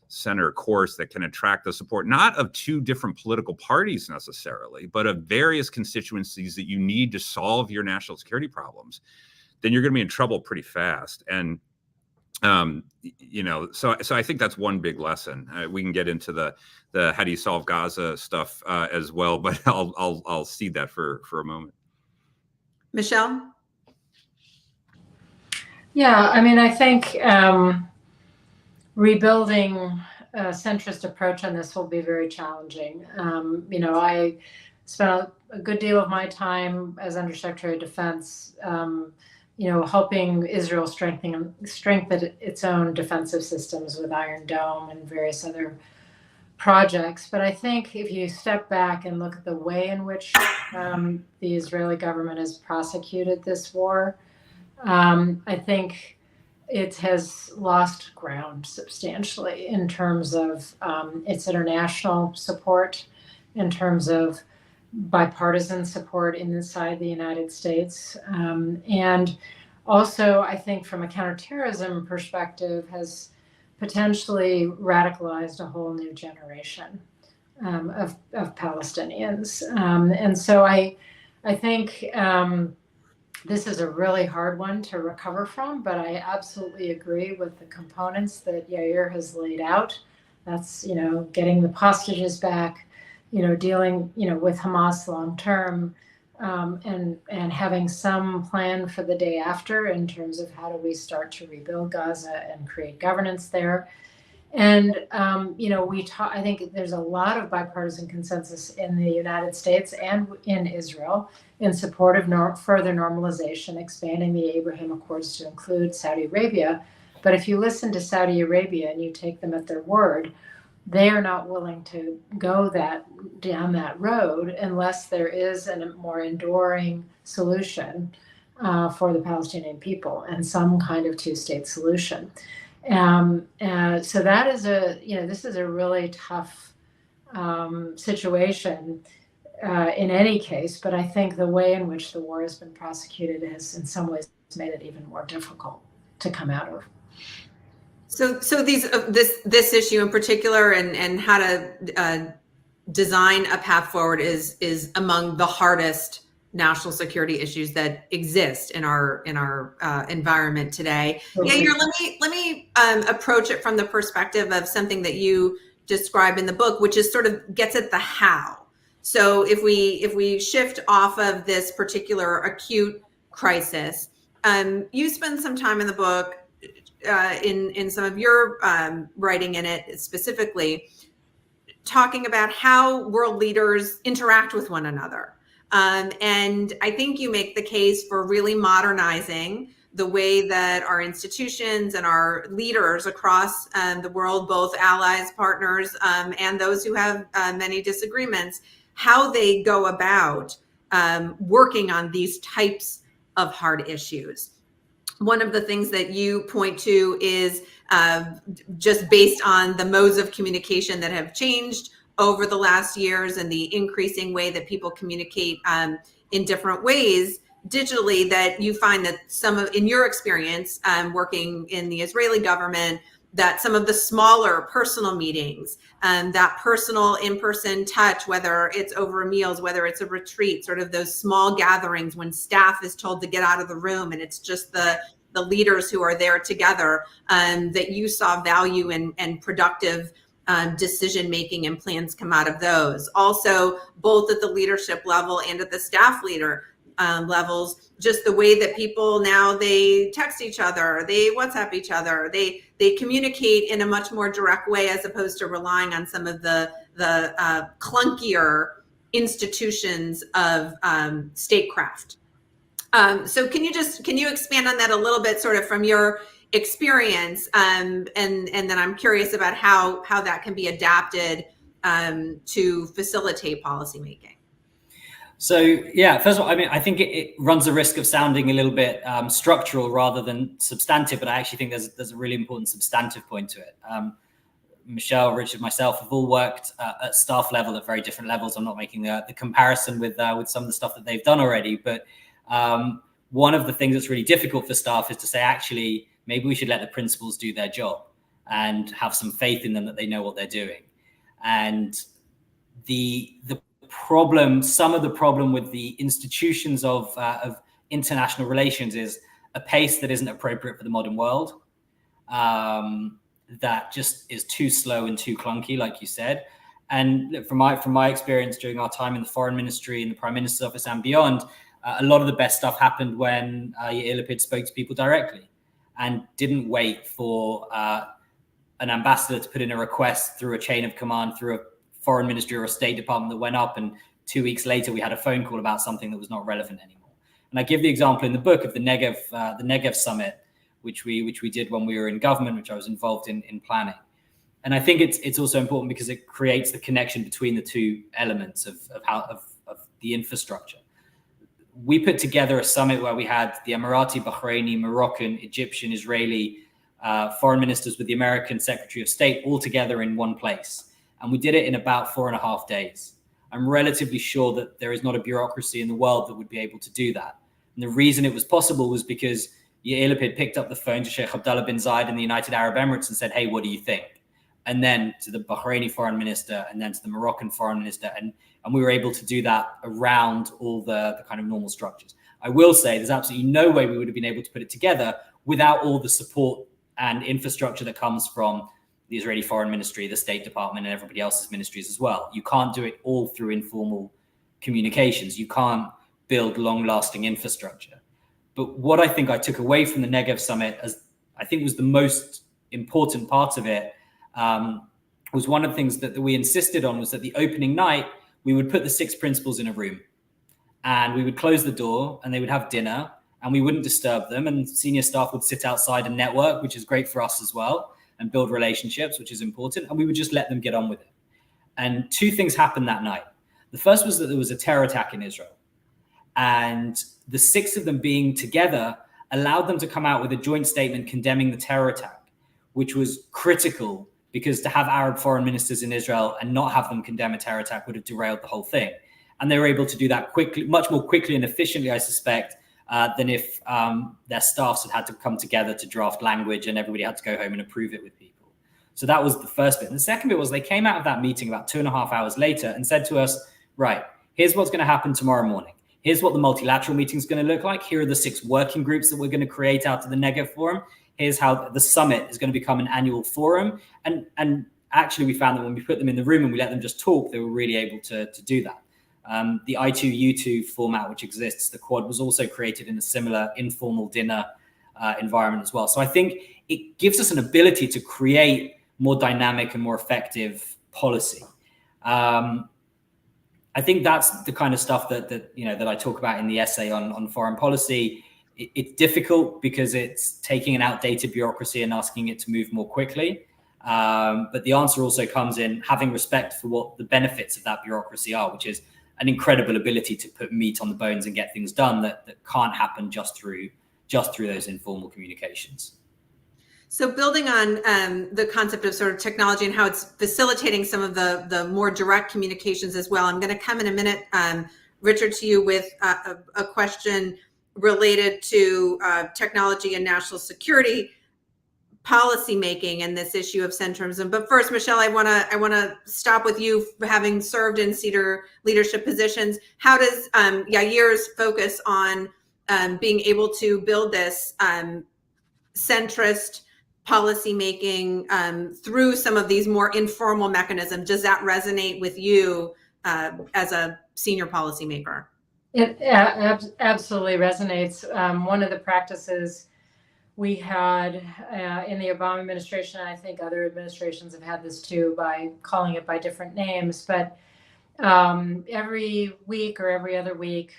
center course that can attract the support, not of two different political parties necessarily, but of various constituencies that you need to solve your national security problems, then you're going to be in trouble pretty fast. And, so I think that's one big lesson. We can get into the how do you solve Gaza stuff as well, but I'll cede that for a moment. Michèle? Yeah, I mean, I think rebuilding a centrist approach on this will be very challenging. I spent a good deal of my time as Undersecretary of Defense, helping Israel strengthen its own defensive systems with Iron Dome and various other projects. But I think if you step back and look at the way in which the Israeli government has prosecuted this war, I think it has lost ground substantially in terms of its international support, in terms of bipartisan support inside the United States. And also, I think from a counterterrorism perspective, has potentially radicalized a whole new generation of Palestinians. And so I think this is a really hard one to recover from, but I absolutely agree with the components that Yair has laid out. That's, getting the hostages back, dealing, with Hamas long term, and having some plan for the day after in terms of how do we start to rebuild Gaza and create governance there. And, I think there's a lot of bipartisan consensus in the United States and in Israel in support of further normalization, expanding the Abraham Accords to include Saudi Arabia. But if you listen to Saudi Arabia and you take them at their word, they are not willing to go down that road unless there is a more enduring solution for the Palestinian people and some kind of two-state solution. So that is this is a really tough situation in any case, but I think the way in which the war has been prosecuted has in some ways made it even more difficult to come out of. So this issue in particular and how to design a path forward is among the hardest national security issues that exist in our environment today. Okay. Yair, let me approach it from the perspective of something that you describe in the book, which is sort of gets at the how. So if we shift off of this particular acute crisis, you spend some time in the book in some of your writing in it specifically, talking about how world leaders interact with one another. And I think you make the case for really modernizing the way that our institutions and our leaders across the world, both allies, partners, and those who have many disagreements, how they go about working on these types of hard issues. One of the things that you point to is just based on the modes of communication that have changed over the last years and the increasing way that people communicate in different ways digitally, that you find that in your experience working in the Israeli government, that some of the smaller personal meetings, that personal in-person touch, whether it's over meals, whether it's a retreat, sort of those small gatherings when staff is told to get out of the room and it's just the leaders who are there together, that you saw value and productive decision-making and plans come out of those. Also, both at the leadership level and at the staff leader levels, just the way that people now, they text each other, they WhatsApp each other, they communicate in a much more direct way as opposed to relying on some of the clunkier institutions of statecraft. So can you expand on that a little bit, sort of from your experience, and then I'm curious about how that can be adapted to facilitate policymaking. So yeah, first of all, I mean, I think it runs the risk of sounding a little bit structural rather than substantive, but I actually think there's a really important substantive point to it. Michelle, Richard, myself have all worked at staff level at very different levels. I'm not making the comparison with some of the stuff that they've done already, but one of the things that's really difficult for staff is to say, actually, maybe we should let the principals do their job and have some faith in them that they know what they're doing. And some of the problem with the institutions of international relations is a pace that isn't appropriate for the modern world. That just is too slow and too clunky, like you said. And from my experience during our time in the foreign ministry and the prime minister's office and beyond, a lot of the best stuff happened when Yair Lapid spoke to people directly and didn't wait for an ambassador to put in a request through a chain of command, through a foreign ministry or a State Department that went up, and 2 weeks later we had a phone call about something that was not relevant anymore. And I give the example in the book of the Negev summit, which we did when we were in government, which I was involved in planning. And I think it's also important because it creates the connection between the two elements of the infrastructure. We put together a summit where we had the Emirati, Bahraini, Moroccan, Egyptian, Israeli foreign ministers with the American Secretary of State all together in one place. And we did it in about 4.5 days. I'm relatively sure that there is not a bureaucracy in the world that would be able to do that. And the reason it was possible was because Yair Lapid picked up the phone to Sheikh Abdullah bin Zayed in the United Arab Emirates and said, hey, what do you think? And then to the Bahraini foreign minister, and then to the Moroccan foreign minister. And we were able to do that around all the kind of normal structures. I will say there's absolutely no way we would have been able to put it together without all the support and infrastructure that comes from the Israeli Foreign Ministry, the State Department, and everybody else's ministries as well. You can't do it all through informal communications. You can't build long-lasting infrastructure. But what I think I took away from the Negev Summit, as I think was the most important part of it, was one of the things that we insisted on was that the opening night, we would put the 6 principals in a room and we would close the door and they would have dinner and we wouldn't disturb them. And senior staff would sit outside and network, which is great for us as well, and build relationships, which is important. And we would just let them get on with it. And 2 things happened that night. The first was that there was a terror attack in Israel. And the 6 of them being together allowed them to come out with a joint statement condemning the terror attack, which was critical because to have Arab foreign ministers in Israel and not have them condemn a terror attack would have derailed the whole thing. And they were able to do that quickly, much more quickly and efficiently, I suspect, than if their staffs had to come together to draft language and everybody had to go home and approve it with people. So that was the first bit. And the second bit was they came out of that meeting about 2.5 hours later and said to us, right, here's what's going to happen tomorrow morning. Here's what the multilateral meeting is going to look like. Here are the 6 working groups that we're going to create out of the Negev Forum. Here's how the summit is going to become an annual forum. And actually, we found that when we put them in the room and we let them just talk, they were really able to do that. The I2U2 format, which exists, the Quad, was also created in a similar informal dinner environment as well. So I think it gives us an ability to create more dynamic and more effective policy. I think that's the kind of stuff that I talk about in the essay on foreign policy. It's difficult because it's taking an outdated bureaucracy and asking it to move more quickly. But the answer also comes in having respect for what the benefits of that bureaucracy are, which is an incredible ability to put meat on the bones and get things done that can't happen just through those informal communications. So building on the concept of sort of technology and how it's facilitating some of the more direct communications as well, I'm going to come in a minute, Richard, to you with a question related to technology and national security policy making and this issue of centrism. But first, Michèle, I want to stop with you, having served in senior leadership positions. How does Yair's focus on being able to build this centrist policy making through some of these more informal mechanisms, does that resonate with you as a senior policymaker? It absolutely resonates. One of the practices we had in the Obama administration, and I think other administrations have had this too by calling it by different names, but every week or every other week,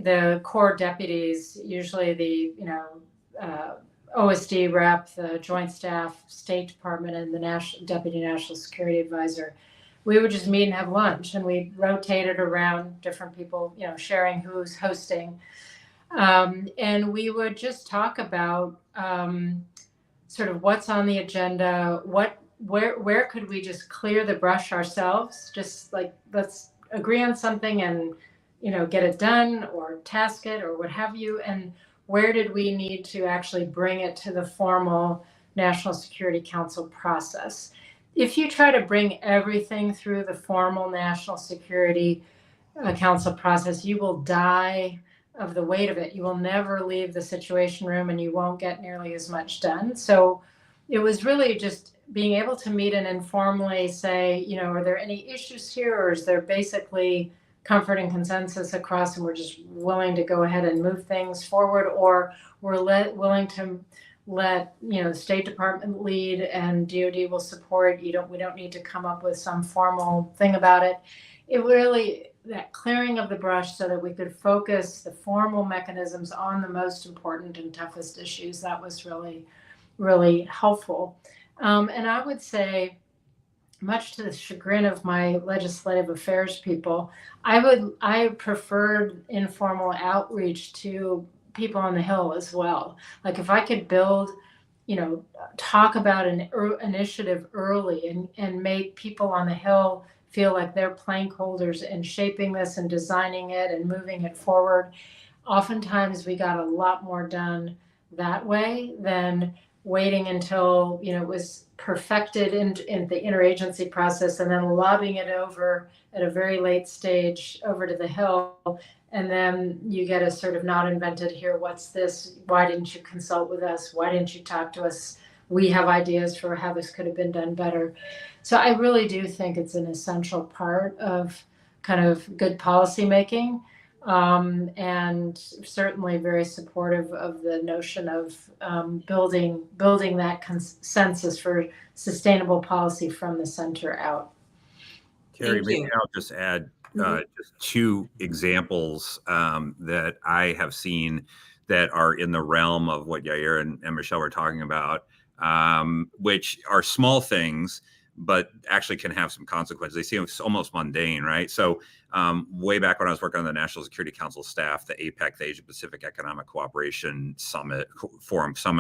the core deputies, usually the OSD rep, the Joint Staff, State Department, and the Deputy National Security Advisor, we would just meet and have lunch, and we rotated around different people, sharing who's hosting. And we would just talk about sort of what's on the agenda, where could we just clear the brush ourselves, just like let's agree on something and get it done or task it or what have you, and where did we need to actually bring it to the formal National Security Council process. If you try to bring everything through the formal National Security Council process, you will die of the weight of it. You will never leave the Situation Room and you won't get nearly as much done. So it was really just being able to meet and informally say, are there any issues here, or is there basically comfort and consensus across and we're just willing to go ahead and move things forward, or we're willing to let the State Department lead and DoD will support. We don't need to come up with some formal thing about it. It really, that clearing of the brush so that we could focus the formal mechanisms on the most important and toughest issues, that was really, really helpful. And I would say, much to the chagrin of my legislative affairs people, I preferred informal outreach to people on the Hill as well. Like if I could build, talk about an initiative early and make people on the Hill feel like they're plank holders and shaping this and designing it and moving it forward. Oftentimes we got a lot more done that way than waiting until it was perfected in the interagency process and then lobbing it over at a very late stage over to the Hill, and then you get a sort of not invented here, what's this, why didn't you consult with us, why didn't you talk to us, we have ideas for how this could have been done better. So I really do think it's an essential part of kind of good policy making. and certainly very supportive of the notion of building that consensus for sustainable policy from the center out. Carrie, Thank maybe you. I'll just add just two examples that I have seen that are in the realm of what Yair and Michèle were talking about, which are small things, but actually can have some consequences. They seem almost mundane, right? So way back when I was working on the National Security Council staff, the APEC, the Asia Pacific Economic Cooperation Summit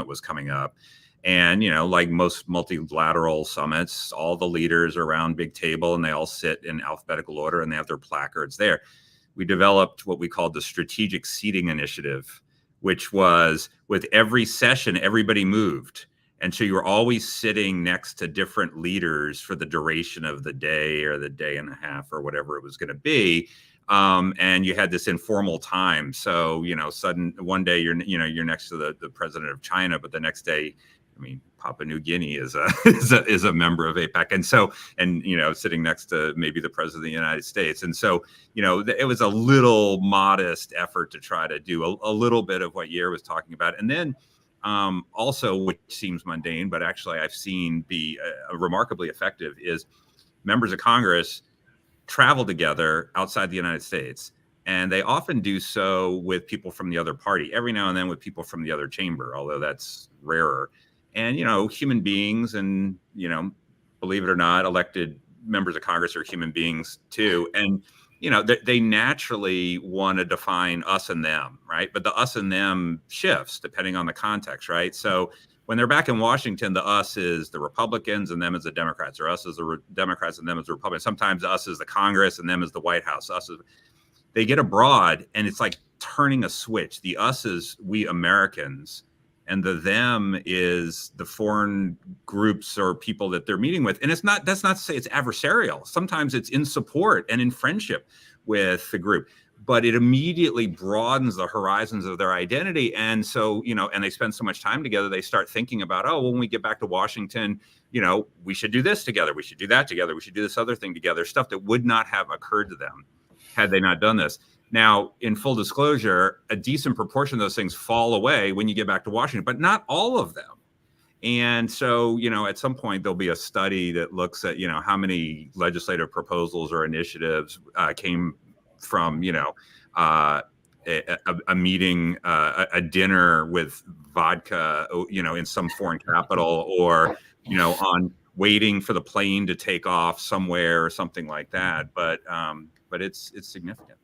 was coming up. And, like most multilateral summits, all the leaders are around big table and they all sit in alphabetical order and they have their placards there. We developed what we called the Strategic Seating Initiative, which was with every session, everybody moved. And so you were always sitting next to different leaders for the duration of the day or the day and a half or whatever it was going to be. And you had this informal time. So, one day you're next to the president of China, but the next day, Papua New Guinea is a member of APEC. And so, sitting next to maybe the president of the United States. And so, it was a little modest effort to try to do a little bit of what Yair was talking about. And then also, which seems mundane, but actually I've seen be remarkably effective, is members of Congress travel together outside the United States. And they often do so with people from the other party, every now and then with people from the other chamber, although that's rarer. And, human beings and, believe it or not, elected members of Congress are human beings too. And, they naturally want to define us and them, right? But the us and them shifts depending on the context, right? So when they're back in Washington, the us is the Republicans and them is the Democrats, or us is the Democrats and them is the Republicans. Sometimes us is the Congress and them is the White House. They get abroad and it's like turning a switch. The us is we Americans, and the them is the foreign groups or people that they're meeting with. And that's not to say it's adversarial. Sometimes it's in support and in friendship with the group, but it immediately broadens the horizons of their identity. And so, and they spend so much time together, they start thinking about, when we get back to Washington, we should do this together. We should do that together. We should do this other thing together, stuff that would not have occurred to them had they not done this. Now, in full disclosure, a decent proportion of those things fall away when you get back to Washington, but not all of them. And so, at some point, there'll be a study that looks at, how many legislative proposals or initiatives came from, a meeting, a dinner with vodka, in some foreign capital, or, on waiting for the plane to take off somewhere or something like that. But it's significant.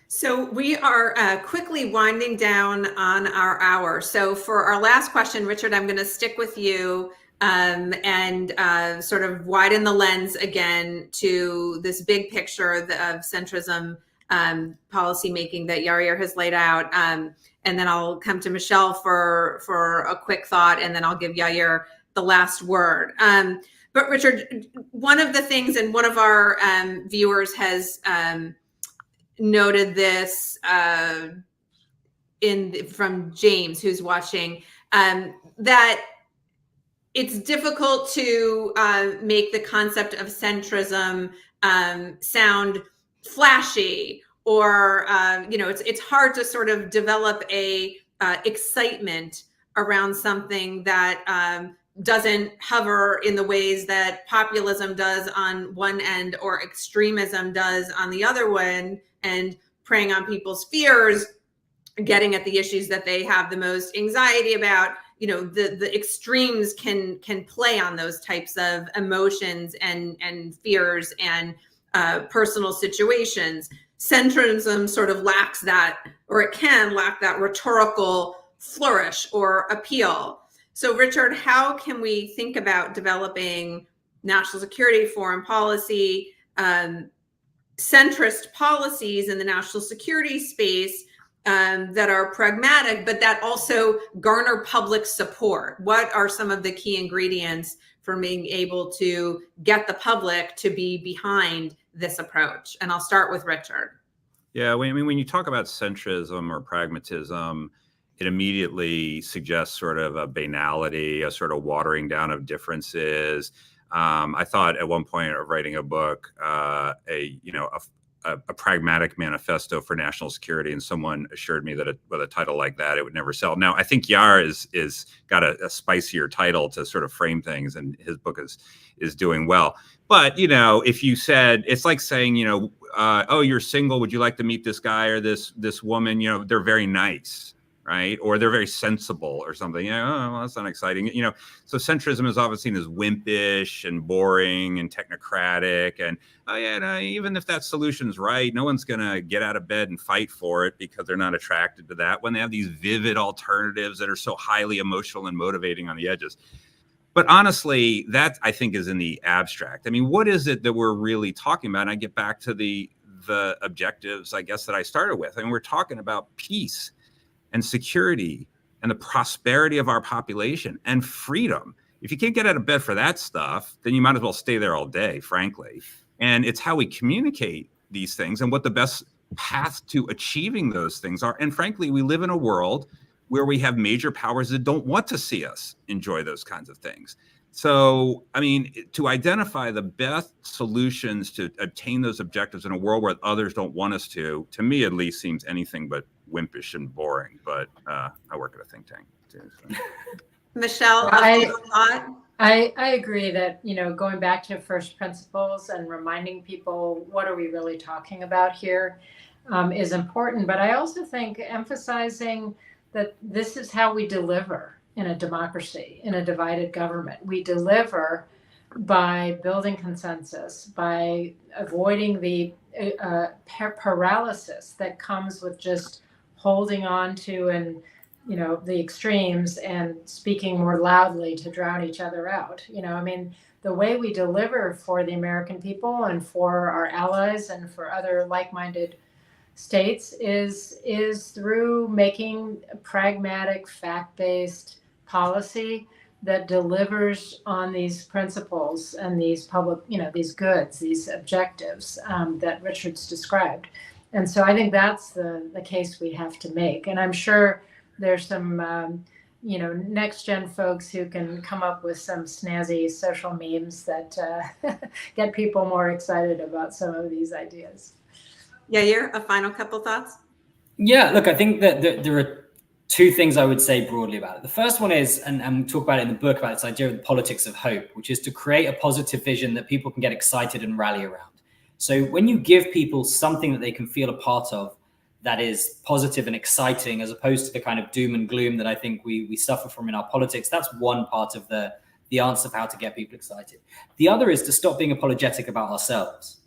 So we are quickly winding down on our hour. So for our last question, Richard, I'm going to stick with you and sort of widen the lens again to this big picture of centrism policymaking that Yair has laid out. And then I'll come to Michèle for a quick thought, and then I'll give Yair the last word. But Richard, one of the things, and one of our viewers has noted this from James, who's watching, that it's difficult to make the concept of centrism sound flashy, or it's hard to sort of develop a excitement around something that doesn't hover in the ways that populism does on one end or extremism does on the other one, and preying on people's fears, getting at the issues that they have the most anxiety about. The extremes can play on those types of emotions and fears and personal situations. Centrism sort of lacks that, or it can lack that rhetorical flourish or appeal. So Richard, how can we think about developing national security, foreign policy, centrist policies in the national security space that are pragmatic, but that also garner public support? What are some of the key ingredients for being able to get the public to be behind this approach? And I'll start with Richard. Yeah, when you talk about centrism or pragmatism, it immediately suggests sort of a banality, a sort of watering down of differences. I thought at one point of writing a book, a a pragmatic manifesto for national security, and someone assured me that with a title like that, it would never sell. Now, I think Yair is got a spicier title to sort of frame things, and his book is doing well. But, you know, if you said, it's like saying, you know, oh, you're single, would you like to meet this guy or this woman? You know, they're very nice, right? Or they're very sensible or something. You know, oh, well, that's not exciting. You know, so centrism is often seen as wimpish and boring and technocratic. And, oh, yeah, no, even if that solution's right, no one's going to get out of bed and fight for it because they're not attracted to that, when they have these vivid alternatives that are so highly emotional and motivating on the edges. But honestly, that I think is in the abstract. I mean, what is it that we're really talking about? And I get back to the objectives, I guess, that I started with. I mean, we're talking about peace and security and the prosperity of our population and freedom. If you can't get out of bed for that stuff, then you might as well stay there all day, frankly. And it's how we communicate these things and what the best path to achieving those things are. And frankly, we live in a world where we have major powers that don't want to see us enjoy those kinds of things. So, I mean, to identify the best solutions to obtain those objectives in a world where others don't want us to me at least, seems anything but wimpish and boring. But I work at a think tank too. So. Michelle, I agree that, you know, going back to first principles and reminding people what are we really talking about here is important. But I also think emphasizing that this is how we deliver in a democracy, in a divided government. We deliver by building consensus, by avoiding the paralysis that comes with just holding on to and, you know, the extremes and speaking more loudly to drown each other out. You know, I mean, the way we deliver for the American people and for our allies and for other like-minded states is through making pragmatic, fact-based policy that delivers on these principles and these public, you know, these goods, these objectives that Richard's described. And so I think that's the case we have to make. And I'm sure there's some, you know, next gen folks who can come up with some snazzy social memes that get people more excited about some of these ideas. Yair, a final couple thoughts? Yeah, look, I think that there are two things I would say broadly about it. The first one is, and talk about it in the book, about this idea of the politics of hope, which is to create a positive vision that people can get excited and rally around. So when you give people something that they can feel a part of that is positive and exciting, as opposed to the kind of doom and gloom that I think we suffer from in our politics, that's one part of the answer of how to get people excited. The other is to stop being apologetic about ourselves.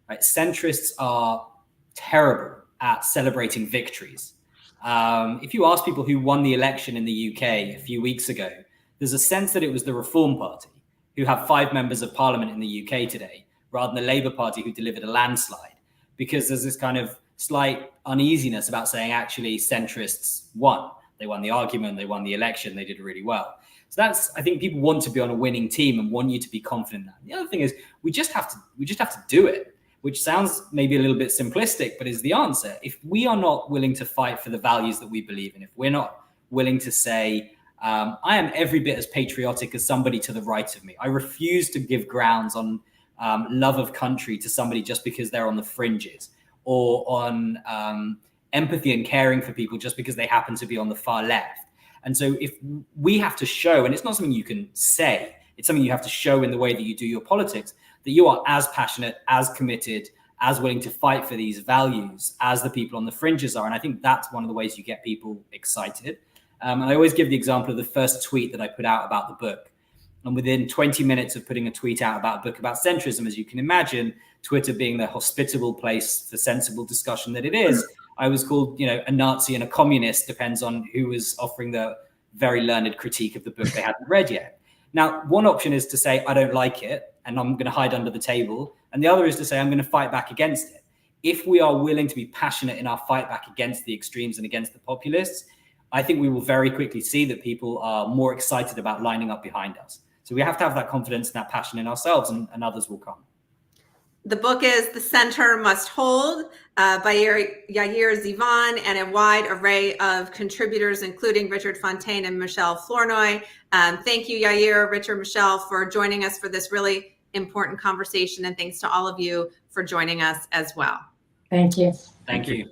Right? Centrists are terrible at celebrating victories. If you ask people who won the election in the UK a few weeks ago, there's a sense that it was the Reform Party, who have 5 members of parliament in the UK today, rather than the Labour Party, who delivered a landslide, because there's this kind of slight uneasiness about saying, actually, centrists won. They won the argument, they won the election, they did really well. So that's, I think people want to be on a winning team and want you to be confident in that. The other thing is we just have to do it, which sounds maybe a little bit simplistic, but is the answer. If we are not willing to fight for the values that we believe in, if we're not willing to say, I am every bit as patriotic as somebody to the right of me. I refuse to give grounds on love of country to somebody just because they're on the fringes, or on empathy and caring for people just because they happen to be on the far left. And so if we have to show, and it's not something you can say, it's something you have to show in the way that you do your politics, that you are as passionate, as committed, as willing to fight for these values as the people on the fringes are. And I think that's one of the ways you get people excited. And I always give the example of the first tweet that I put out about the book. And within 20 minutes of putting a tweet out about a book about centrism, as you can imagine, Twitter being the hospitable place for sensible discussion that it is, I was called, you know, a Nazi and a communist, depends on who was offering the very learned critique of the book they hadn't read yet. Now, one option is to say, I don't like it, and I'm going to hide under the table. And the other is to say, I'm going to fight back against it. If we are willing to be passionate in our fight back against the extremes and against the populists, I think we will very quickly see that people are more excited about lining up behind us. So we have to have that confidence and that passion in ourselves, and others will come. The book is The Center Must Hold by Yair Zivan and a wide array of contributors, including Richard Fontaine and Michèle Flournoy. Thank you, Yair, Richard, Michelle, for joining us for this really important conversation. And thanks to all of you for joining us as well. Thank you. Thank you.